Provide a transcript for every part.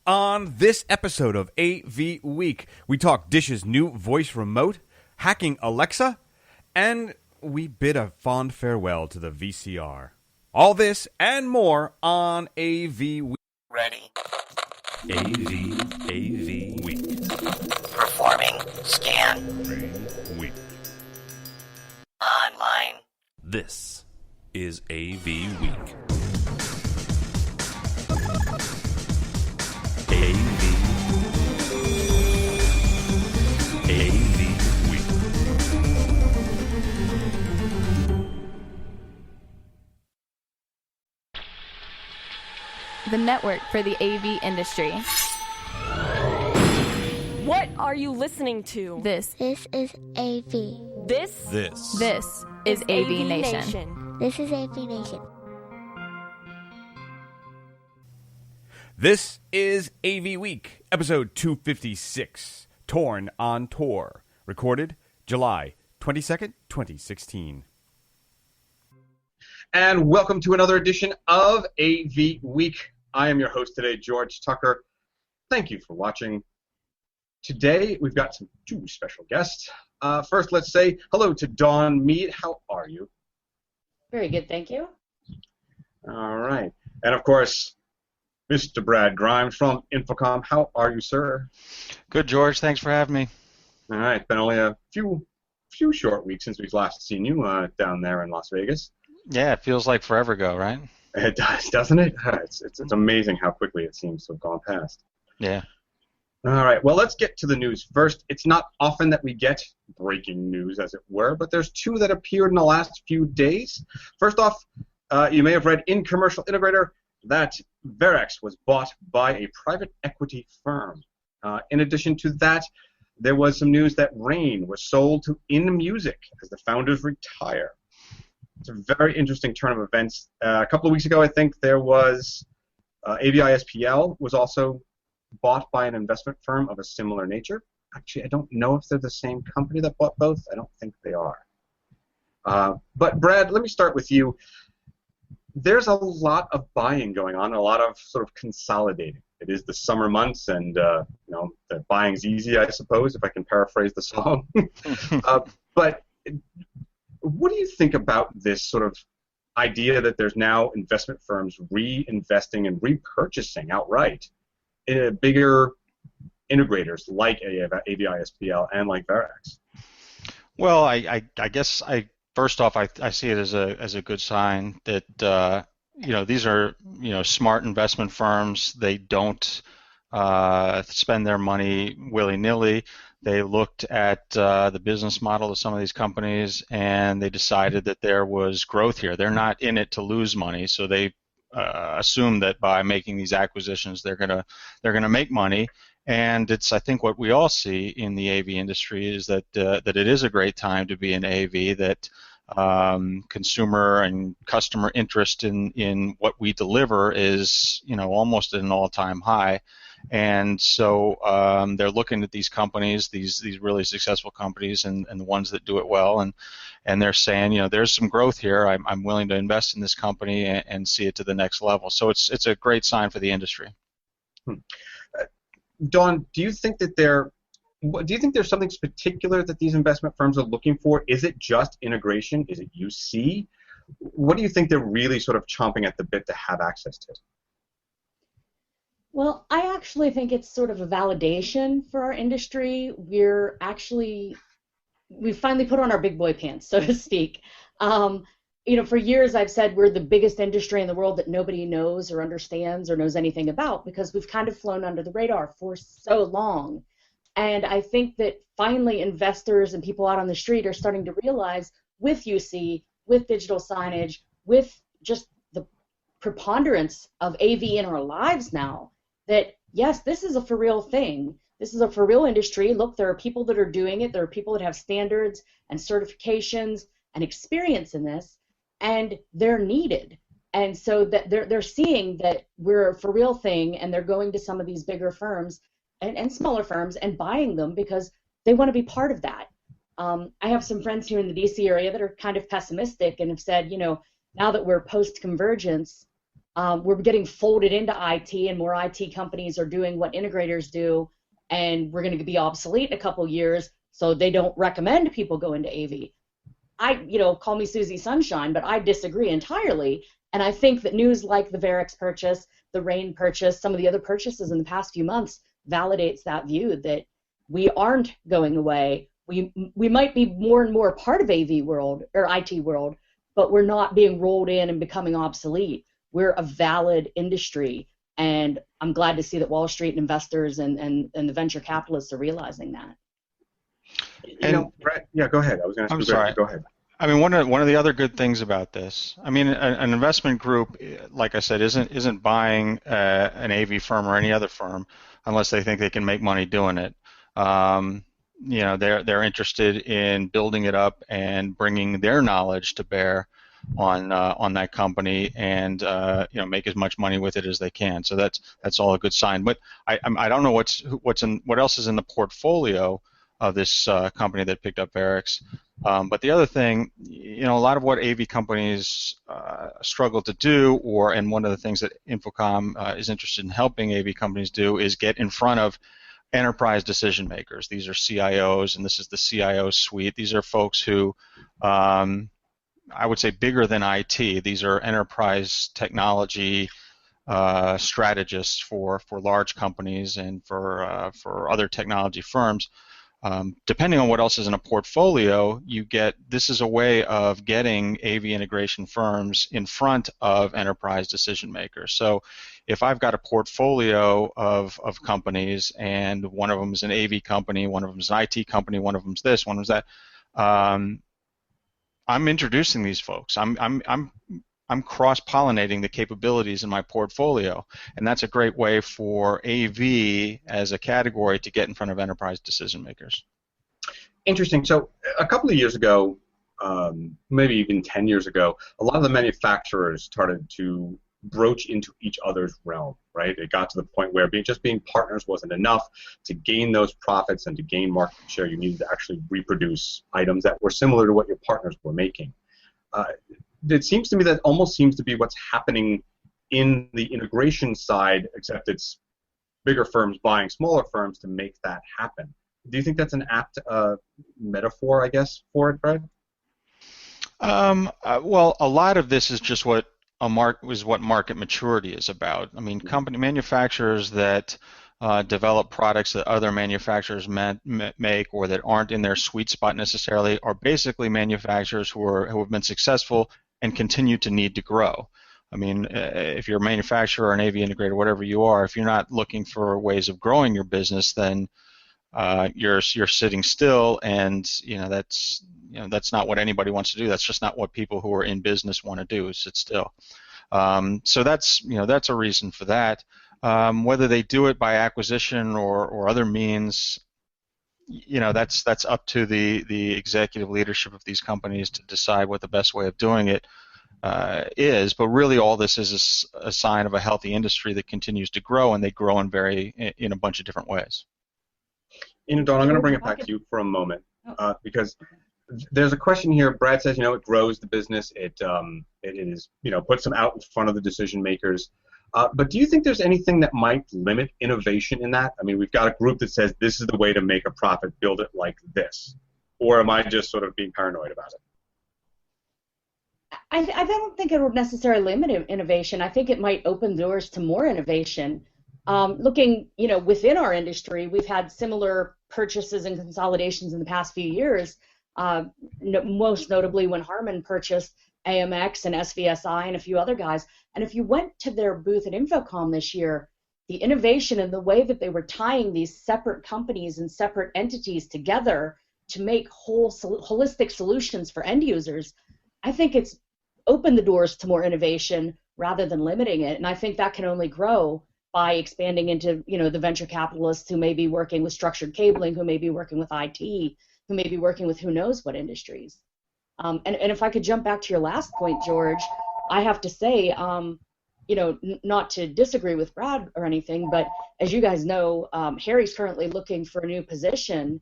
On this episode of AV Week, we talk Dish's new voice remote, hacking Alexa, and we bid a fond farewell to the VCR. All this and more on AV Week. Ready. AV Week. Performing scan. AV Week. Online. This is AV Week. AV Week. The network for the AV industry. What are you listening to? This This is AV. This is AVNation. This is AVNation. This is AV Week, episode 256, Torn on Tour, recorded July 22nd, 2016. And welcome to another edition of AV Week. I am your host today, George Tucker. Thank you for watching. Today, we've got two special guests. First, let's say hello to Dawn Mead. How are you? Very good, thank you. All right. And, of course, Mr. Brad Grimes from Infocom. How are you, sir? Good, George. Thanks for having me. All right. It's been only a few short weeks since we've last seen you down there in Las Vegas. Yeah, it feels like forever ago, right? It does, doesn't it? It's amazing how quickly it seems to have gone past. Yeah. All right. Well, let's get to the news first. It's not often that we get breaking news, as it were, but there's two that appeared in the last few days. First off, you may have read in Commercial Integrator that Verex was bought by a private equity firm. In addition to that, there was some news that Rain was sold to InMusic as the founders retire. It's a very interesting turn of events. A couple of weeks ago, I think there was AVISPL was also bought by an investment firm of a similar nature. Actually, I don't know if they're the same company that bought both. I don't think they are. But Brad, let me start with you. There's a lot of buying going on, a lot of sort of consolidating. It is the summer months, and the buying's easy, I suppose, if I can paraphrase the song. But what do you think about this sort of idea that there's now investment firms reinvesting and repurchasing outright in bigger integrators like AVISPL and like Verex? Well, I guess first off, I see it as a good sign that these are smart investment firms. They don't spend their money willy-nilly. They looked at the business model of some of these companies, and they decided that there was growth here. They're not in it to lose money, so they assume that by making these acquisitions, they're gonna make money. And it's, I think, what we all see in the AV industry is that it is a great time to be in AV. That consumer and customer interest in what we deliver is almost at an all-time high. And so they're looking at these companies, these really successful companies, and the ones that do it well, and they're saying, there's some growth here. I'm willing to invest in this company and see it to the next level. So it's a great sign for the industry. Dawn, do you think that there's something particular that these investment firms are looking for? Is it just integration? Is it UC? What do you think they're really sort of chomping at the bit to have access to? Well, I actually think it's sort of a validation for our industry. We finally put on our big boy pants, so to speak. For years I've said we're the biggest industry in the world that nobody knows or understands or knows anything about because we've kind of flown under the radar for so long. And I think that finally investors and people out on the street are starting to realize with UC, with digital signage, with just the preponderance of AV in our lives now, that yes, this is a for real thing. This is a for real industry. Look, there are people that are doing it. There are people that have standards and certifications and experience in this, and they're needed. And so that they're seeing that we're a for real thing, and they're going to some of these bigger firms and smaller firms and buying them because they want to be part of that. I have some friends here in the DC area that are kind of pessimistic and have said, now that we're post-convergence, We're getting folded into IT, and more IT companies are doing what integrators do, and we're going to be obsolete in a couple years, so they don't recommend people go into AV. Call me Susie Sunshine, but I disagree entirely, and I think that news like the Varix purchase, the Rain purchase, some of the other purchases in the past few months validates that view that we aren't going away. We might be more and more part of AV world or IT world, but we're not being rolled in and becoming obsolete. We're a valid industry, and I'm glad to see that Wall Street investors and the venture capitalists are realizing that. Brett, yeah, go ahead. I was going to ask you. Sorry. Go ahead. I mean, one of the other good things about this, I mean, an investment group, like I said, isn't buying an AV firm or any other firm unless they think they can make money doing it. They're interested in building it up and bringing their knowledge to bear on that company and make as much money with it as they can. So that's all a good sign. But I don't know what else is in the portfolio of this company that picked up Varix. But the other thing, a lot of what AV companies struggle to do, and one of the things that Infocom is interested in helping AV companies do, is get in front of enterprise decision makers. These are CIOs, and this is the CIO suite. These are folks who, I would say, bigger than IT. These are enterprise technology strategists for large companies and for other technology firms. Depending on what else is in a portfolio, this is a way of getting AV integration firms in front of enterprise decision makers. So if I've got a portfolio of companies and one of them is an AV company, one of them is an IT company, one of them is this, one of them is that, I'm introducing these folks. I'm cross-pollinating the capabilities in my portfolio, and that's a great way for AV as a category to get in front of enterprise decision makers. Interesting. So a couple of years ago, maybe even 10 years ago, a lot of the manufacturers started to broach into each other's realm, right? It got to the point where just being partners wasn't enough. To gain those profits and to gain market share, you needed to actually reproduce items that were similar to what your partners were making. It seems to me that almost seems to be what's happening in the integration side, except it's bigger firms buying smaller firms to make that happen. Do you think that's an apt metaphor, I guess, for it, Brad? Well, a lot of this is just what market maturity is about. I mean, manufacturers that develop products that other manufacturers make or that aren't in their sweet spot necessarily are basically manufacturers who have been successful and continue to need to grow. I mean, if you're a manufacturer or an AV integrator, whatever you are, if you're not looking for ways of growing your business, then you're sitting still, and that's not what anybody wants to do. That's just not what people who are in business want to do, is sit still. So that's a reason for that. Whether they do it by acquisition or other means, that's up to the executive leadership of these companies to decide what the best way of doing it is. But really, all this is a sign of a healthy industry that continues to grow, and they grow in a bunch of different ways. Dawn, I'm going to bring it back to you for a moment because there's a question here. Brad says, it grows the business. It is, puts them out in front of the decision makers. But do you think there's anything that might limit innovation in that? I mean, we've got a group that says this is the way to make a profit, build it like this. Or am I just sort of being paranoid about it? I don't think it would necessarily limit innovation. I think it might open doors to more innovation. Looking, within our industry, we've had similar purchases and consolidations in the past few years. Most notably when Harman purchased AMX and SVSI and a few other guys. And if you went to their booth at Infocom this year, the innovation and the way that they were tying these separate companies and separate entities together to make holistic solutions for end users, I think it's opened the doors to more innovation rather than limiting it. And I think that can only grow by expanding into, the venture capitalists who may be working with structured cabling, who may be working with IT, who may be working with who knows what industries. And if I could jump back to your last point, George, I have to say, not to disagree with Brad or anything, but as you guys know, Harry's currently looking for a new position.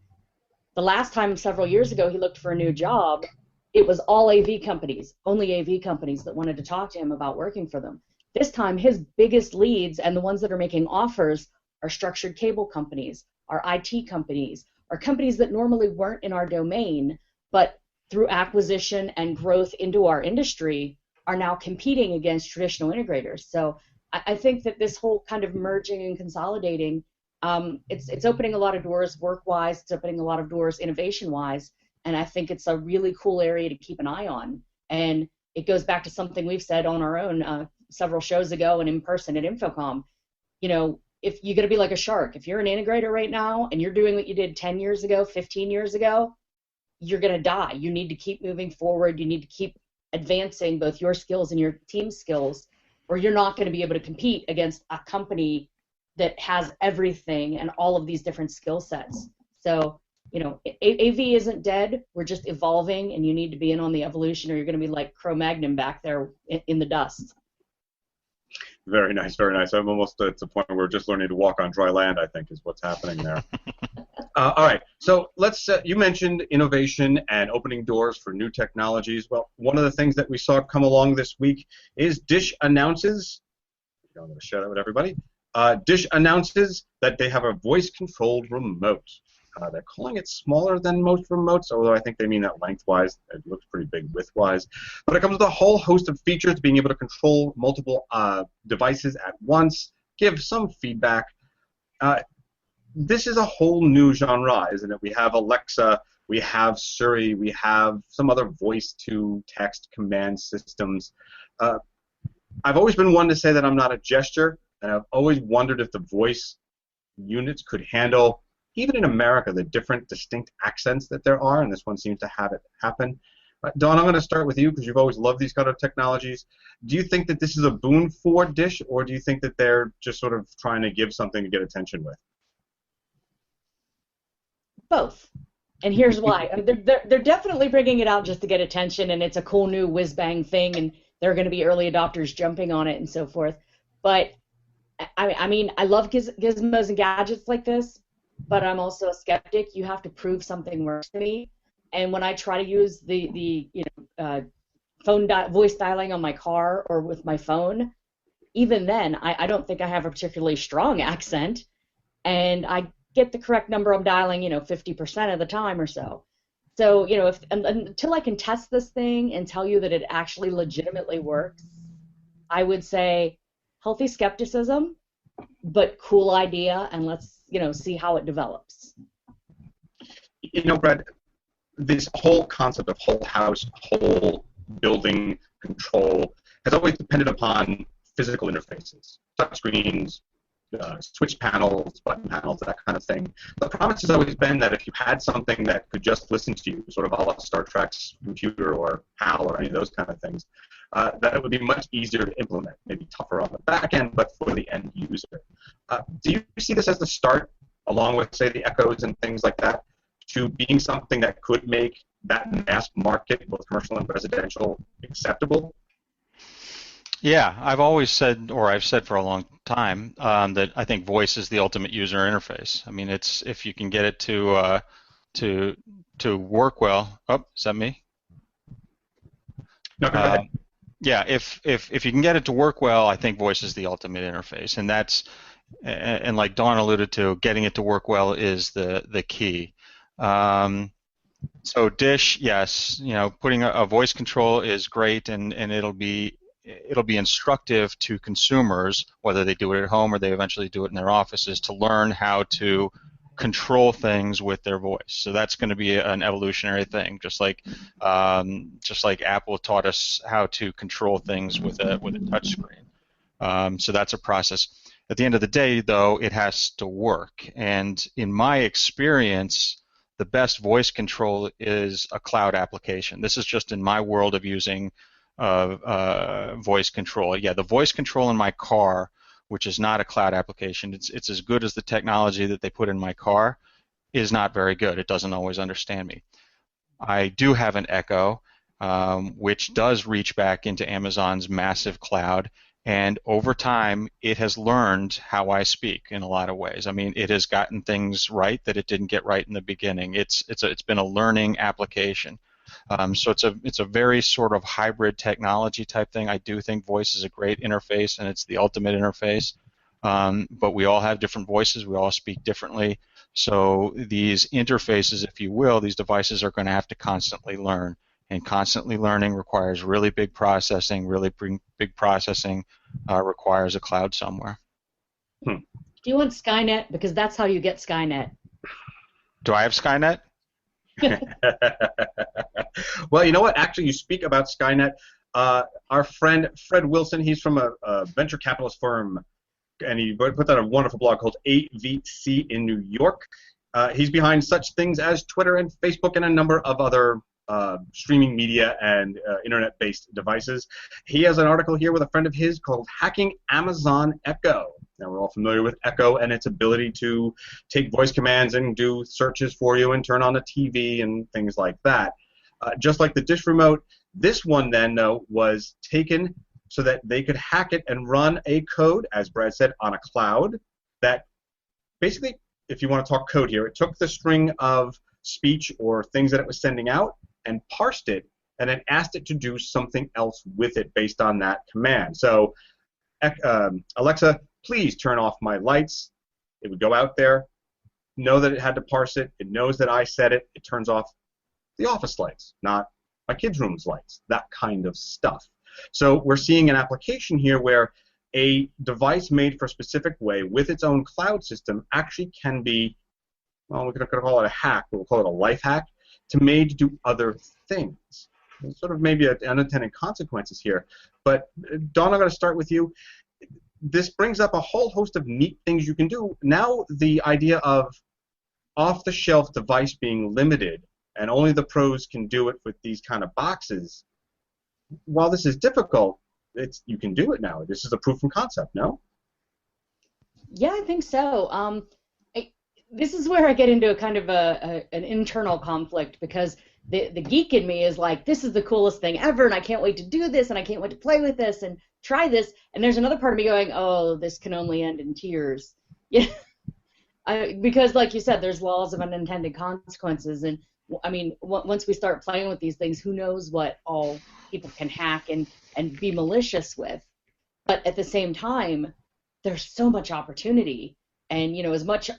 The last time several years ago he looked for a new job, it was all AV companies, only AV companies that wanted to talk to him about working for them. This time, his biggest leads and the ones that are making offers are structured cable companies, are IT companies, are companies that normally weren't in our domain, but through acquisition and growth into our industry are now competing against traditional integrators. So I think that this whole kind of merging and consolidating, it's opening a lot of doors work-wise, it's opening a lot of doors innovation-wise, and I think it's a really cool area to keep an eye on. And it goes back to something we've said on our own several shows ago and in person at Infocom. You know, if you're going to be like a shark, if you're an integrator right now and you're doing what you did 10 years ago, 15 years ago, you're going to die. You need to keep moving forward. You need to keep advancing both your skills and your team's skills, or you're not going to be able to compete against a company that has everything and all of these different skill sets. So, you know, AV isn't dead. We're just evolving, and you need to be in on the evolution, or you're going to be like Cro-Magnon back there in the dust. Very nice, very nice. I'm almost at the point where we're just learning to walk on dry land, I think, is what's happening there. All right, so let's. You mentioned innovation and opening doors for new technologies. Well, one of the things that we saw come along this week is Dish announces. I'm going to shout out everybody. Dish announces that they have a voice-controlled remote. They're calling it smaller than most remotes, although I think they mean that lengthwise. It looks pretty big widthwise. But it comes with a whole host of features, being able to control multiple devices at once, give some feedback. This is a whole new genre, isn't it? We have Alexa, we have Siri, we have some other voice-to-text command systems. I've always been one to say that I'm not a gesture, and I've always wondered if the voice units could handle, even in America, the different distinct accents that there are, and this one seems to have it happen. Dawn, I'm going to start with you because you've always loved these kind of technologies. Do you think that this is a boon for Dish, or do you think that they're just sort of trying to give something to get attention with? Both. And here's why. I mean, they're definitely bringing it out just to get attention, and it's a cool new whiz-bang thing, and there are going to be early adopters jumping on it and so forth. But, I mean, I love gizmos and gadgets like this, but I'm also a skeptic. You have to prove something works to me. And when I try to use the voice dialing on my car or with my phone, even then, I don't think I have a particularly strong accent, and I get the correct number I'm dialing, 50% of the time or so. So, until I can test this thing and tell you that it actually legitimately works, I would say healthy skepticism, but cool idea, and let's, see how it develops. Brad, this whole concept of whole house, whole building control has always depended upon physical interfaces, touchscreens, switch panels, button panels, that kind of thing. The promise has always been that if you had something that could just listen to you, sort of a la Star Trek's computer or HAL or any of those kind of things, that it would be much easier to implement, maybe tougher on the back end, but for the end user. Do you see this as the start, along with, say, the Echoes and things like that, to being something that could make that mass market, both commercial and residential, acceptable? Yeah, I've always said, or I've said for a long time, that I think voice is the ultimate user interface. I mean, it's if you can get it to work well. Oh, is that me? No, go ahead. Yeah, if you can get it to work well, I think voice is the ultimate interface, and that's and like Dawn alluded to, getting it to work well is the key. So Dish, yes, putting a voice control is great, and it'll be instructive to consumers, whether they do it at home or they eventually do it in their offices, to learn how to control things with their voice. So that's going to be an evolutionary thing, just like Apple taught us how to control things with a touch screen. So that's a process. At the end of the day, though, it has to work. And in my experience, the best voice control is a cloud application. This is just in my world of using voice control. Yeah, the voice control in my car, which is not a cloud application, it's as good as the technology that they put in my car, is not very good. It doesn't always understand me. I do have an Echo, which does reach back into Amazon's massive cloud, and over time, it has learned how I speak in a lot of ways. I mean, it has gotten things right that it didn't get right in the beginning. It's been a learning application. So it's a very sort of hybrid technology type thing. I do think voice is a great interface, and it's the ultimate interface. But we all have different voices. We all speak differently. So these interfaces, if you will, these devices are going to have to constantly learn. And constantly learning requires really big processing. Big processing requires a cloud somewhere. Do you want Skynet? Because that's how you get Skynet. Do I have Skynet? Well, you know what? Actually, you speak about Skynet. Our friend Fred Wilson, he's from a venture capitalist firm, and he put out a wonderful blog called AVC in New York. He's behind such things as Twitter and Facebook and a number of other streaming media and internet-based devices. He has an article here with a friend of his called Hacking Amazon Echo. Now, we're all familiar with Echo and its ability to take voice commands and do searches for you and turn on the TV and things like that. Just like the Dish Remote, this one then, though, was taken so that they could hack it and run a code, as Brad said, on a cloud that basically, if you want to talk code here, it took the string of speech or things that it was sending out and parsed it and then asked it to do something else with it based on that command. So, Alexa, please turn off my lights. It would go out there, know that it had to parse it. It knows that I said it. It turns off the office lights, not my kids' room's lights, that kind of stuff. So we're seeing an application here where a device made for a specific way with its own cloud system actually can be, well, we're going to call it a hack, but we'll call it a life hack, made to do other things. There's sort of maybe unintended consequences here. But Dawn, I'm going to start with you. This brings up a whole host of neat things you can do. Now the idea of off-the-shelf device being limited and only the pros can do it with these kind of boxes, while this is difficult, you can do it now. This is a proof of concept, no? Yeah, I think so. This is where I get into a kind of an internal conflict, because the geek in me is like, this is the coolest thing ever, and I can't wait to do this, and I can't wait to play with this and try this. And there's another part of me going, oh, this can only end in tears. Yeah, because like you said, there's laws of unintended consequences, and I mean, once we start playing with these things, who knows what all people can hack and be malicious with. But at the same time, there's so much opportunity, and you know, as much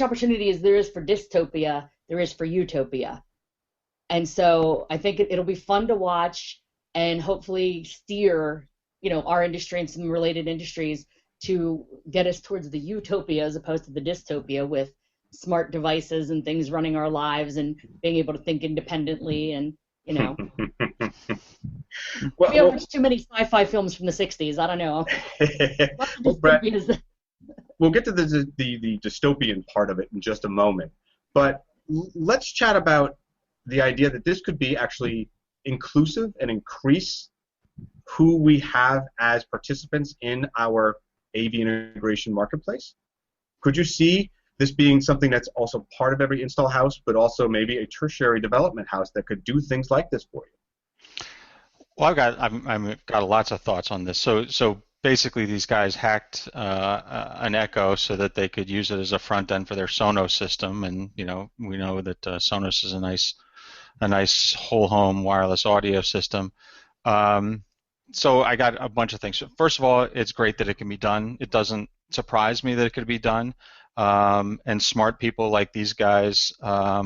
opportunity as there is for dystopia, there is for utopia. And so I think it'll be fun to watch and hopefully steer, you know, our industry and some related industries to get us towards the utopia as opposed to the dystopia, with smart devices and things running our lives and being able to think independently and, you know. We have watched too many sci-fi films from the 60s. I don't know. Well, Brett, we'll get to the dystopian part of it in just a moment. But let's chat about the idea that this could be actually inclusive and increase who we have as participants in our AV integration marketplace. Could you see this being something that's also part of every install house, but also maybe a tertiary development house that could do things like this for you? Well, I've got lots of thoughts on this. So basically, these guys hacked an Echo so that they could use it as a front end for their Sonos system, and you know, we know that Sonos is a nice whole home wireless audio system. So I got a bunch of things. First of all, it's great that it can be done. It doesn't surprise me that it could be done. And smart people like these guys are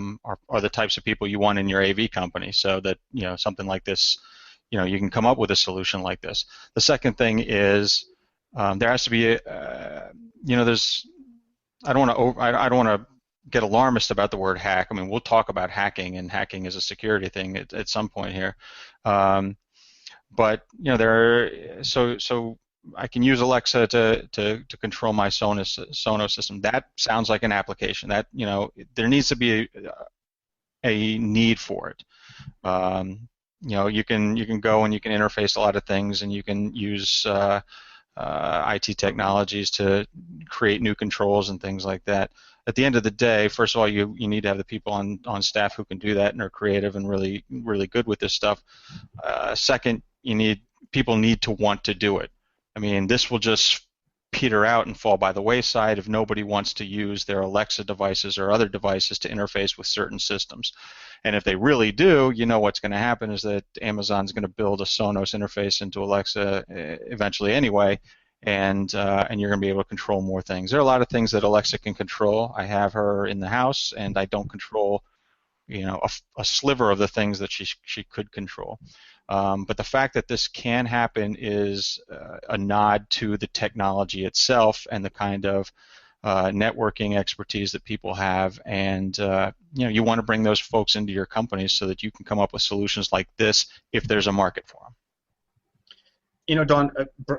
the types of people you want in your AV company, so that, you know, something like this, you know, you can come up with a solution like this. The second thing is there has to be, you know, I don't want to get alarmist about the word hack. I mean, we'll talk about hacking, and hacking is a security thing at some point here. But you know, so I can use Alexa to control my Sonos system. That sounds like an application. That, you know, there needs to be a need for it. You know, you can go and you can interface a lot of things, and you can use IT technologies to create new controls and things like that. At the end of the day, first of all, you need to have the people on staff who can do that and are creative and really good with this stuff. Second, people need to want to do it. I mean, this will just peter out and fall by the wayside if nobody wants to use their Alexa devices or other devices to interface with certain systems. And if they really do, you know what's going to happen is that Amazon's going to build a Sonos interface into Alexa eventually anyway, and you're going to be able to control more things. There are a lot of things that Alexa can control. I have her in the house, and I don't control, a sliver of the things that she could control. But the fact that this can happen is a nod to the technology itself and the kind of networking expertise that people have, and you want to bring those folks into your companies so that you can come up with solutions like this if there's a market for them. Don,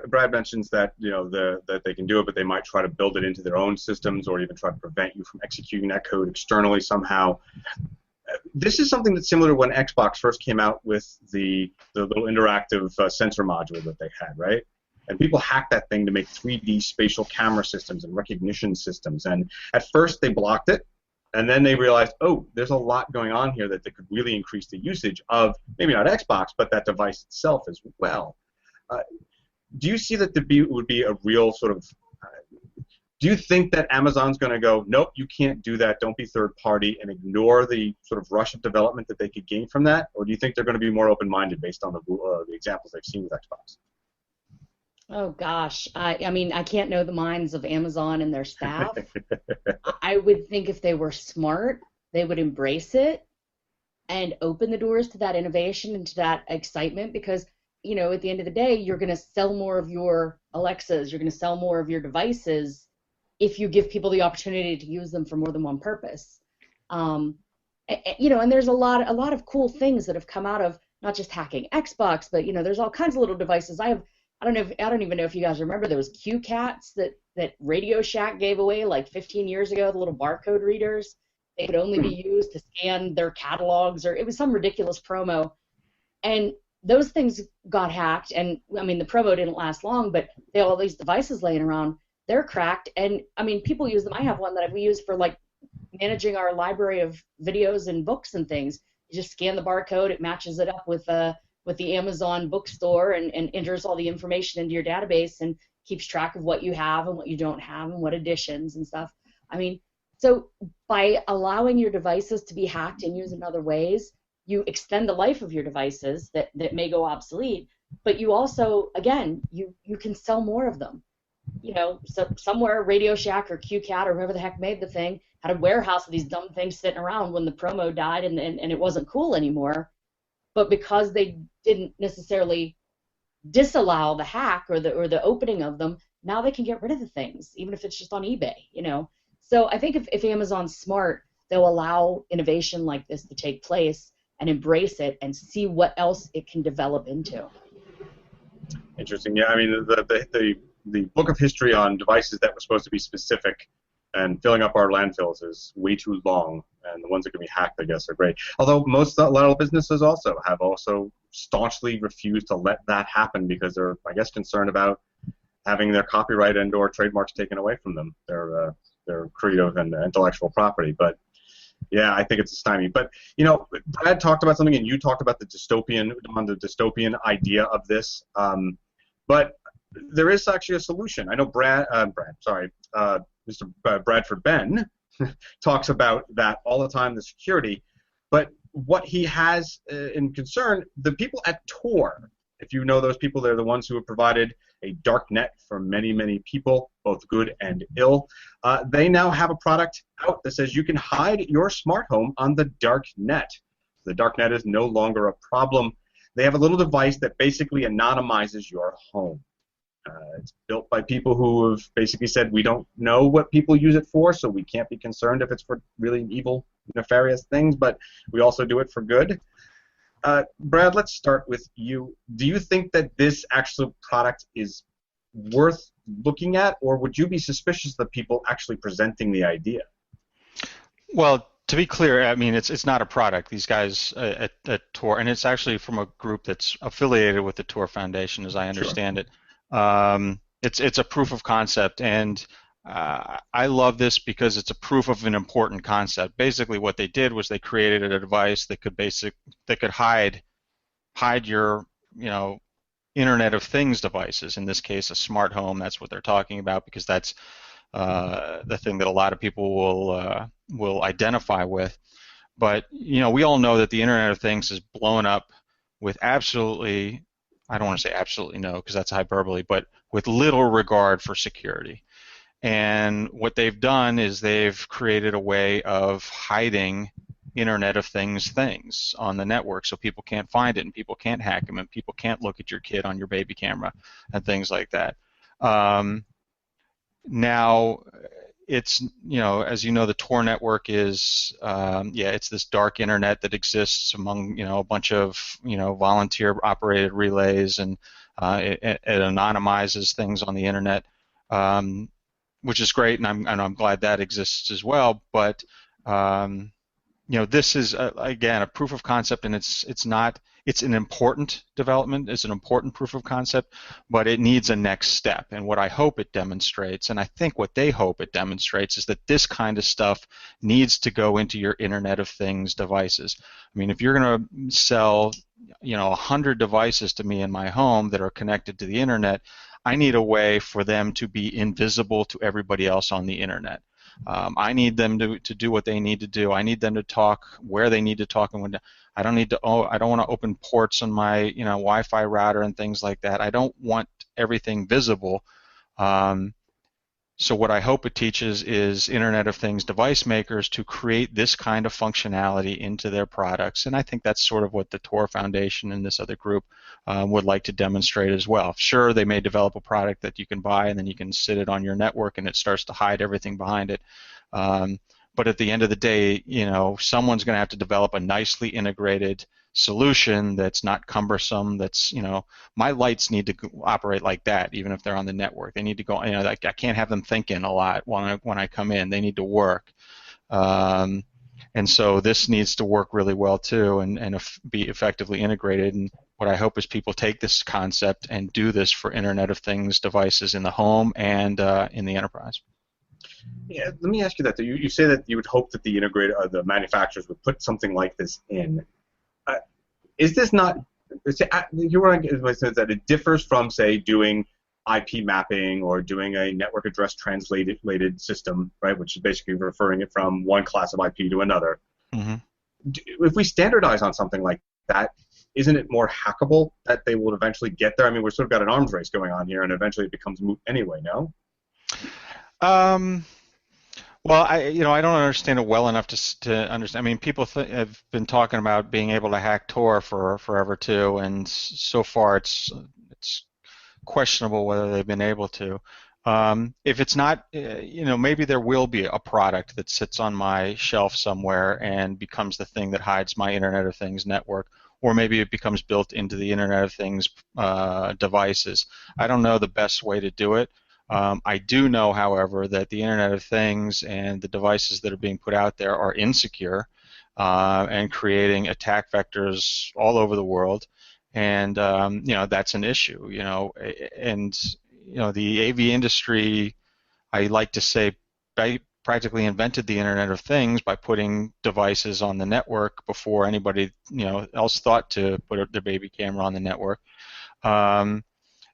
Brad mentions that that they can do it, but they might try to build it into their own systems, or even try to prevent you from executing that code externally somehow. This is something that's similar to when Xbox first came out with the little interactive sensor module that they had, right? And people hacked that thing to make 3D spatial camera systems and recognition systems. And at first they blocked it, and then they realized, oh, there's a lot going on here that could really increase the usage of maybe not Xbox, but that device itself as well. Do you see that would be a real sort of do you think that Amazon's going to go, nope, you can't do that, don't be third party, and ignore the sort of rush of development that they could gain from that? Or do you think they're going to be more open-minded based on the examples they've seen with Xbox? Oh, gosh. I mean, I can't know the minds of Amazon and their staff. I would think if they were smart, they would embrace it and open the doors to that innovation and to that excitement, because, at the end of the day, you're going to sell more of your Alexas, you're going to sell more of your devices if you give people the opportunity to use them for more than one purpose. And there's a lot of cool things that have come out of not just hacking Xbox, but there's all kinds of little devices. I don't even know if you guys remember those Q Cats that Radio Shack gave away like 15 years ago, the little barcode readers. They could only be used to scan their catalogs, or it was some ridiculous promo. And those things got hacked, and I mean the promo didn't last long, but they have all these devices laying around. They're cracked, and I mean people use them. I have one that I've used for like managing our library of videos and books and things. You just scan the barcode, it matches it up with the Amazon bookstore, and enters all the information into your database and keeps track of what you have and what you don't have and what editions and stuff. I mean, so by allowing your devices to be hacked and used in other ways, you extend the life of your devices that may go obsolete, but you also, again, you can sell more of them. So somewhere Radio Shack or QCat or whoever the heck made the thing had a warehouse of these dumb things sitting around when the promo died and it wasn't cool anymore. But because they didn't necessarily disallow the hack or the opening of them, now they can get rid of the things, even if it's just on eBay, So I think if Amazon's smart, they'll allow innovation like this to take place and embrace it and see what else it can develop into. Interesting. Yeah, I mean, the book of history on devices that were supposed to be specific and filling up our landfills is way too long, and the ones that can be hacked, I guess, are great. Although a lot of businesses have staunchly refused to let that happen because they're, I guess, concerned about having their copyright and/or trademarks taken away from them, their creative and intellectual property. But yeah, I think it's stymied. But Brad talked about something, and you talked about the dystopian idea of this. But there is actually a solution. I know Mr. Bradford Ben talks about that all the time, the security. But what he has in concern, the people at Tor, if you know those people, they're the ones who have provided a dark net for many, many people, both good and ill. They now have a product out that says you can hide your smart home on the dark net. The dark net is no longer a problem. They have a little device that basically anonymizes your home. It's built by people who have basically said we don't know what people use it for, so we can't be concerned if it's for really evil, nefarious things, but we also do it for good. Brad, let's start with you. Do you think that this actual product is worth looking at, or would you be suspicious of people actually presenting the idea? Well, to be clear, I mean, it's not a product. These guys at Tor, and it's actually from a group that's affiliated with the Tor Foundation, as I understand it. It's a proof of concept, and I love this because it's a proof of an important concept. Basically, what they did was they created a device that could hide your Internet of Things devices. In this case, a smart home. That's what they're talking about, because that's the thing that a lot of people will identify with. But we all know that the Internet of Things is blown up with absolutely, I don't want to say absolutely no, because that's hyperbole, but with little regard for security. And what they've done is they've created a way of hiding Internet of Things on the network, so people can't find it and people can't hack them and people can't look at your kid on your baby camera and things like that. Now, it's, as you know, the Tor network is, it's this dark internet that exists among, a bunch of, volunteer-operated relays, and it anonymizes things on the internet, which is great, and I'm glad that exists as well. But this is again a proof of concept, and it's an important development. It's an important proof of concept, but it needs a next step. And what I hope it demonstrates, and I think what they hope it demonstrates, is that this kind of stuff needs to go into your Internet of Things devices. I mean, if you're going to sell 100 devices to me in my home that are connected to the internet, I need a way for them to be invisible to everybody else on the internet. I need them to do what they need to do. I need them to talk where they need to talk, and when I don't want to open ports on my Wi-Fi router and things like that. I don't want everything visible. So what I hope it teaches is Internet of Things device makers to create this kind of functionality into their products, and I think that's sort of what the Tor Foundation and this other group would like to demonstrate as well. Sure, they may develop a product that you can buy and then you can sit it on your network and it starts to hide everything behind it. But at the end of the day, someone's going to have to develop a nicely integrated solution that's not cumbersome. That's, my lights need to operate like that, even if they're on the network. They need to go. Like I can't have them thinking a lot when I come in. They need to work. And so this needs to work really well too, and be effectively integrated. And what I hope is people take this concept and do this for Internet of Things devices in the home and in the enterprise. Yeah, let me ask you that. You say that you would hope that the integrator or the manufacturers would put something like this in. Is this not? You were saying that it differs from, say, doing IP mapping or doing a network address translated system, right? Which is basically referring it from one class of IP to another. Mm-hmm. If we standardize on something like that, isn't it more hackable that they will eventually get there? I mean, we've sort of got an arms race going on here, and eventually it becomes moot anyway. No. Well, I don't understand it well enough to understand. I mean, people have been talking about being able to hack Tor for forever too, and so far it's questionable whether they've been able to. If it's not, maybe there will be a product that sits on my shelf somewhere and becomes the thing that hides my Internet of Things network, or maybe it becomes built into the Internet of Things devices. I don't know the best way to do it. I do know, however, that the Internet of Things and the devices that are being put out there are insecure and creating attack vectors all over the world, and that's an issue. And the AV industry, I like to say, practically invented the Internet of Things by putting devices on the network before anybody else thought to put their baby camera on the network.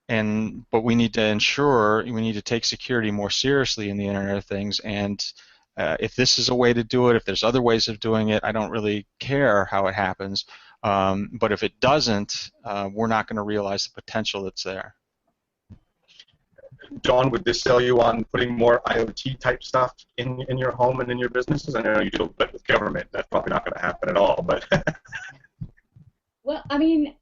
But we need to take security more seriously in the Internet of Things, and if this is a way to do it, if there's other ways of doing it, I don't really care how it happens. But if it doesn't, we're not going to realize the potential that's there. Dawn, would this sell you on putting more IoT type stuff in your home and in your businesses? I know you do a bit with government. That's probably not going to happen at all. But well, I mean,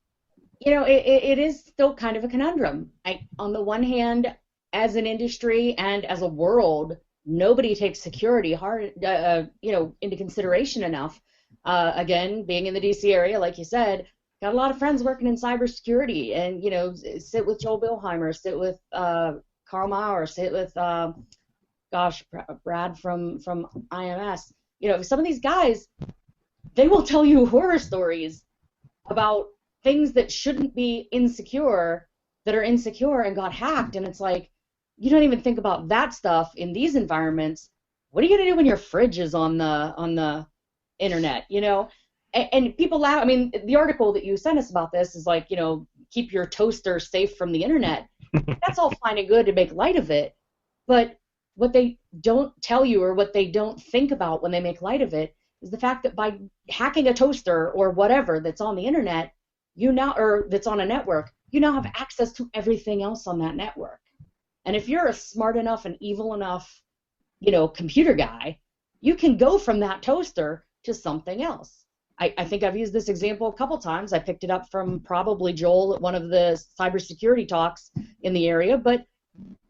it is still kind of a conundrum. On the one hand, as an industry and as a world, nobody takes security into consideration enough. Again, being in the DC area, like you said, got a lot of friends working in cybersecurity, and sit with Joel Billheimer, sit with Carl Mauer, sit with Brad from IMS. Some of these guys, they will tell you horror stories about things that shouldn't be insecure, that are insecure and got hacked, and it's like, you don't even think about that stuff in these environments. What are you going to do when your fridge is on the internet, And people laugh. I mean, the article that you sent us about this is like, keep your toaster safe from the internet. That's all fine and good to make light of it, but what they don't tell you or what they don't think about when they make light of it is the fact that by hacking a toaster or whatever that's on the internet, or that's on a network, you now have access to everything else on that network. And if you're a smart enough and evil enough, computer guy, you can go from that toaster to something else. I think I've used this example a couple times. I picked it up from probably Joel at one of the cybersecurity talks in the area, but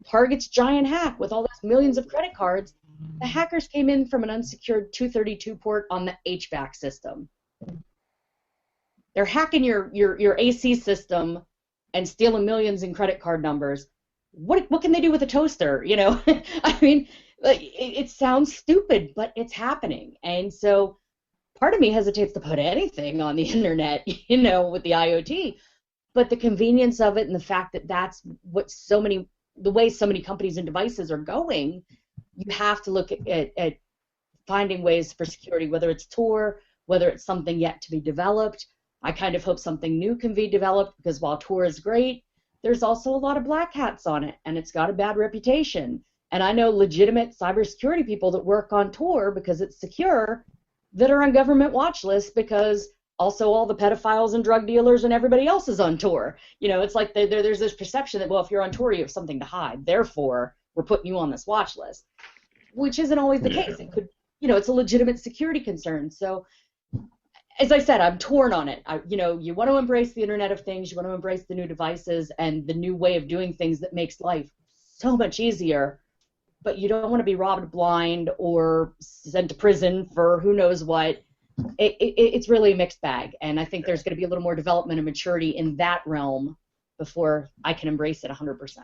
Target's giant hack with all those millions of credit cards, the hackers came in from an unsecured 232 port on the HVAC system. They're hacking your AC system and stealing millions in credit card numbers. What can they do with a toaster? I mean, it sounds stupid, but it's happening. And so part of me hesitates to put anything on the internet, with the IoT. But the convenience of it and the fact that that's what the way so many companies and devices are going, you have to look at finding ways for security, whether it's Tor, whether it's something yet to be developed. I kind of hope something new can be developed, because while Tor is great, there's also a lot of black hats on it, and it's got a bad reputation. And I know legitimate cybersecurity people that work on Tor because it's secure, that are on government watch lists because also all the pedophiles and drug dealers and everybody else is on Tor. It's like there's this perception that, well, if you're on Tor, you have something to hide. Therefore, we're putting you on this watch list, which isn't always the case. It could, it's a legitimate security concern. So, as I said, I'm torn on it. You want to embrace the Internet of Things, you want to embrace the new devices and the new way of doing things that makes life so much easier, but you don't want to be robbed blind or sent to prison for who knows what. It's really a mixed bag, and I think there's going to be a little more development and maturity in that realm before I can embrace it 100%.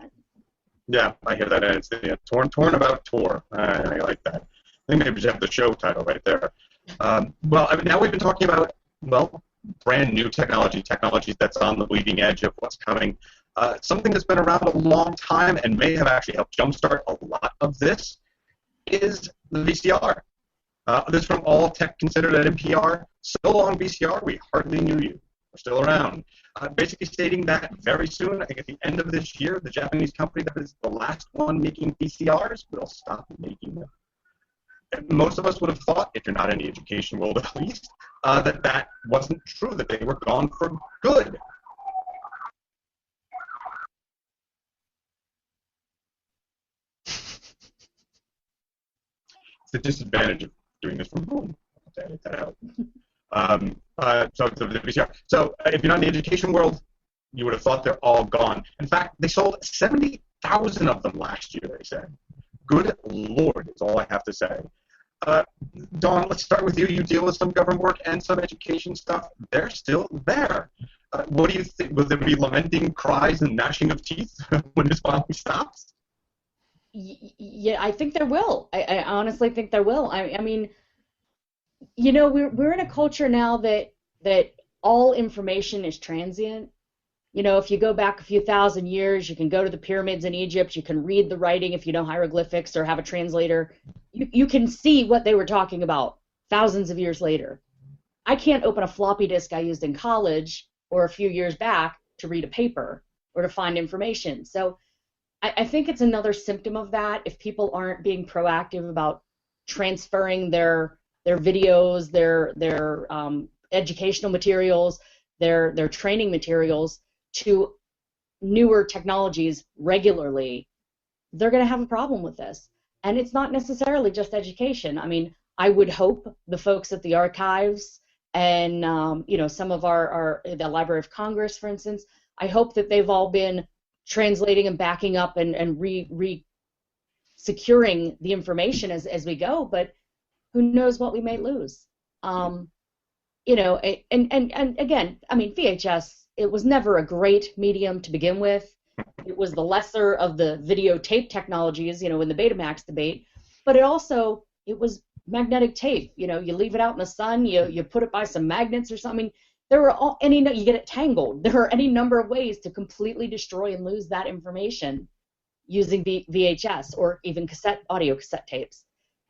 Yeah, I hear that. And it's torn about Tor. I like that. I think maybe we should have the show title right there. Now we've been talking about, brand new technologies that's on the bleeding edge of what's coming. Something that's been around a long time and may have actually helped jumpstart a lot of this is the VCR. This from All Tech Considered at NPR. So long, VCR, we hardly knew you. We're still around. Basically stating that very soon, I think at the end of this year, the Japanese company that is the last one making VCRs will stop making them. Most of us would have thought, if you're not in the education world at least, that wasn't true, that they were gone for good. It's the disadvantage of doing this from home. I'll have to edit that out. So if you're not in the education world, you would have thought they're all gone. In fact, they sold 70,000 of them last year, they said. Good Lord is all I have to say. Dawn, let's start with you. You deal with some government work and some education stuff. They're still there. What do you think? Will there be lamenting cries and gnashing of teeth when this finally stops? Yeah, I think there will. I honestly think there will. I mean, we're in a culture now that all information is transient. If you go back a few thousand years, you can go to the pyramids in Egypt, you can read the writing if you know hieroglyphics or have a translator. You can see what they were talking about thousands of years later. I can't open a floppy disk I used in college or a few years back to read a paper or to find information. So I think it's another symptom of that if people aren't being proactive about transferring their videos, their educational materials, their training materials to newer technologies regularly, they're going to have a problem with this. And it's not necessarily just education. I mean, I would hope the folks at the archives and some of the Library of Congress, for instance, I hope that they've all been translating and backing up and securing the information as we go. But who knows what we may lose? And again, I mean, VHS. It was never a great medium to begin with. It was the lesser of the videotape technologies, in the Betamax debate. But it was magnetic tape. You leave it out in the sun, you put it by some magnets or something. There were you get it tangled. There are any number of ways to completely destroy and lose that information using VHS or even audio cassette tapes.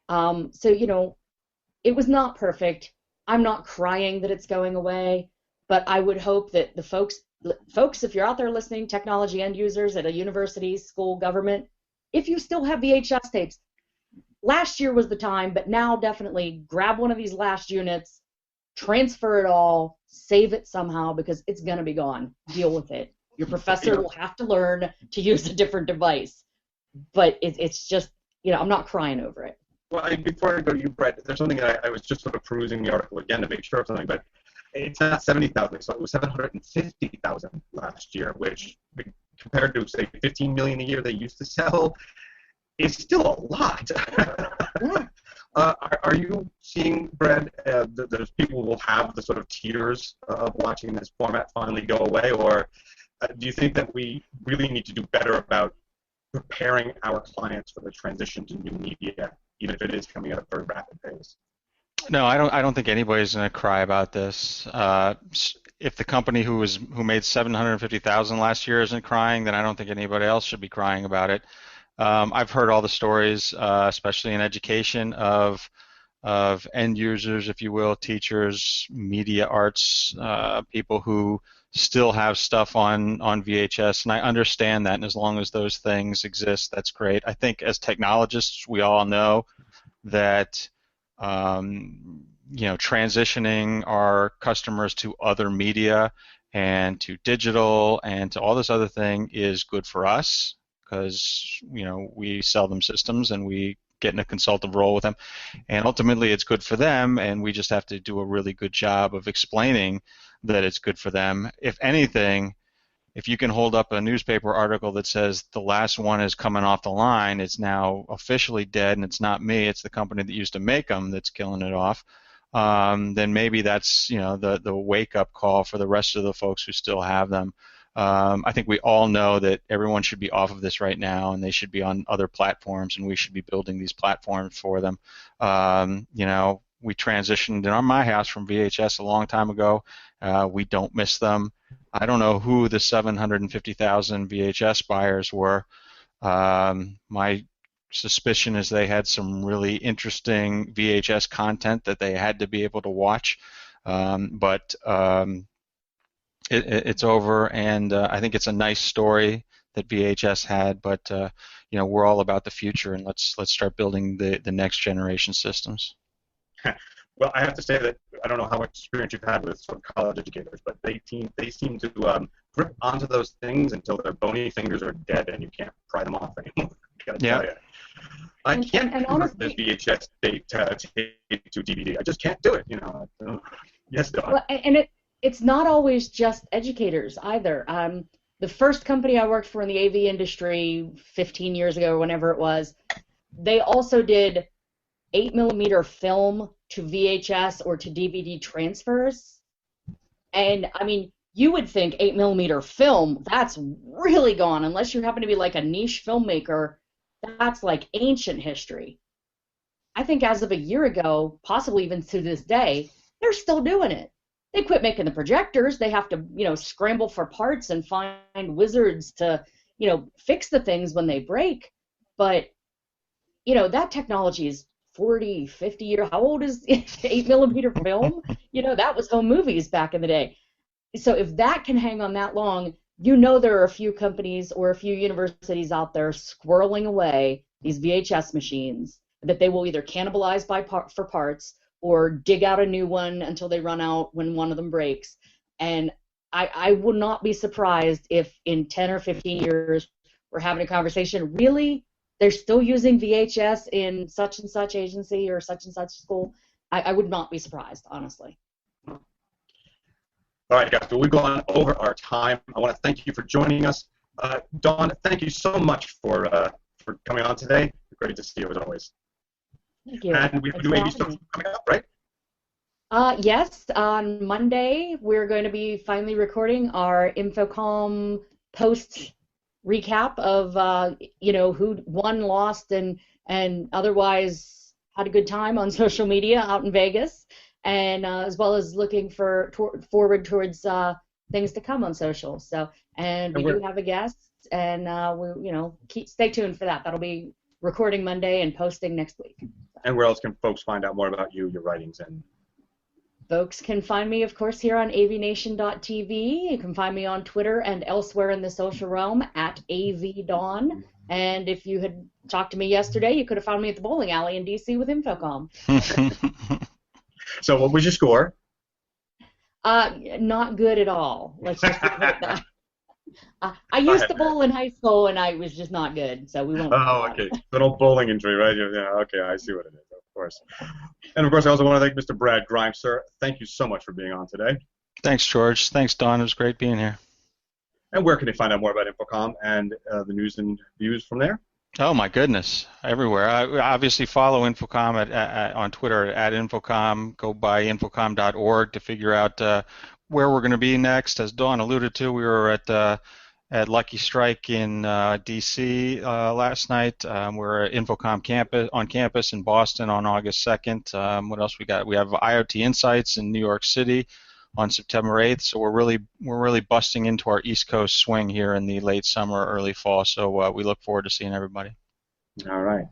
So it was not perfect. I'm not crying that it's going away. But I would hope that the folks, if you're out there listening, technology end users at a university, school, government, if you still have VHS tapes, last year was the time, but now definitely grab one of these last units, transfer it all, save it somehow, because it's going to be gone. Deal with it. Your professor will have to learn to use a different device. But it's just, I'm not crying over it. Well, before I go to you, Brett, there's something that I was just sort of perusing the article again to make sure of something, but it's not 70,000, so it was 750,000 last year, which compared to, say, 15 million a year they used to sell, is still a lot. Yeah. Are you seeing, Brett, that people will have the sort of tears of watching this format finally go away, or do you think that we really need to do better about preparing our clients for the transition to new media, even if it is coming at a very rapid pace? No, I don't think anybody's going to cry about this. If the company who made 750,000 last year isn't crying, then I don't think anybody else should be crying about it. I've heard all the stories, especially in education, of end users, if you will, teachers, media arts, people who still have stuff on VHS, and I understand that, and as long as those things exist, that's great. I think as technologists, we all know that transitioning our customers to other media and to digital and to all this other thing is good for us, because we sell them systems and we get in a consultative role with them, and ultimately it's good for them, and we just have to do a really good job of explaining that it's good for them. If anything, if you can hold up a newspaper article that says the last one is coming off the line, it's now officially dead, and it's not me, it's the company that used to make them that's killing it off, then maybe that's the wake-up call for the rest of the folks who still have them. I think we all know that everyone should be off of this right now, and they should be on other platforms, and we should be building these platforms for them. We transitioned in my house from VHS a long time ago. We don't miss them. I don't know who the 750,000 VHS buyers were. My suspicion is they had some really interesting VHS content that they had to be able to watch, but it's over, and I think it's a nice story that VHS had, but we're all about the future, and let's start building the next generation systems. Well, I have to say that I don't know how much experience you've had with sort of college educators, but they seem to grip onto those things until their bony fingers are dead and you can't pry them off anymore. Gotta tell you. I can't convert this VHS tape to DVD. I just can't do it. Yes, Don. Well, and it's not always just educators either. The first company I worked for in the AV industry 15 years ago, or whenever it was, they also did 8mm film to VHS or to DVD transfers. And I mean, you would think 8mm film, that's really gone, unless you happen to be like a niche filmmaker. That's like ancient history. I think as of a year ago, possibly even to this day, they're still doing it. They quit making the projectors. They have to, scramble for parts and find wizards to, fix the things when they break. But, that technology is 40, 50 years. How old is 8mm film? That was home movies back in the day. So if that can hang on that long, there are a few companies or a few universities out there squirreling away these VHS machines that they will either cannibalize for parts or dig out a new one until they run out when one of them breaks. And I would not be surprised if in 10 or 15 years we're having a conversation, really? They're still using VHS in such and such agency or such and such school? I would not be surprised, honestly. All right, guys, we've gone over our time. I want to thank you for joining us. Dawn, thank you so much for coming on today. Great to see you as always. Thank you. And we do AV stuff coming up, right? Yes, on Monday we're going to be finally recording our Infocom post recap of who won, lost, and otherwise had a good time on social media out in Vegas, and as well as looking forward towards things to come on social. So, and we do have a guest, and stay tuned for that. That'll be recording Monday and posting next week. And where else can folks find out more about you, your writings, and? Folks can find me, of course, here on AVNation.tv. You can find me on Twitter and elsewhere in the social realm at AVDawn. And if you had talked to me yesterday, you could have found me at the bowling alley in D.C. with Infocom. So what was your score? Not good at all. Let's just put it that. I used to bowl in high school, and I was just not good, so we won't. Oh, okay. Good old bowling injury, right? Yeah, okay, I see what it is, of course. And, of course, I also want to thank Mr. Brad Grimes, sir. Thank you so much for being on today. Thanks, George. Thanks, Don. It was great being here. And where can they find out more about Infocom and the news and views from there? Oh, my goodness. Everywhere. I obviously follow Infocom on Twitter at Infocom. Go by infocom.org to figure out where we're going to be next. As Dawn alluded to, we were at Lucky Strike in D.C. Last night. We're at Infocom on campus in Boston on August 2nd. What else we got? We have IoT Insights in New York City on September 8th. So we're really busting into our East Coast swing here in the late summer, early fall. So we look forward to seeing everybody. All right.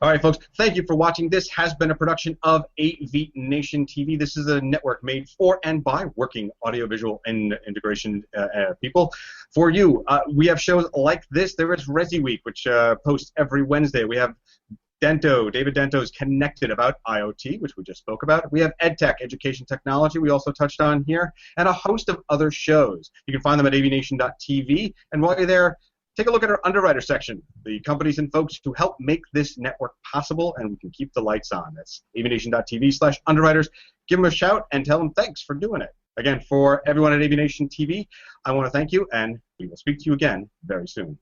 All right, folks, thank you for watching. This has been a production of AVNation TV. This is a network made for and by working audiovisual and integration people. For you, we have shows like this. There is AVWeek, which posts every Wednesday. We have David Dento's Connected about IoT, which we just spoke about. We have EdTech, Education Technology, we also touched on here, and a host of other shows. You can find them at avnation.tv, and while you're there, take a look at our underwriter section, the companies and folks who help make this network possible, and we can keep the lights on. That's avnation.tv/underwriters. Give them a shout and tell them thanks for doing it. Again, for everyone at AVNation TV, I want to thank you, and we will speak to you again very soon.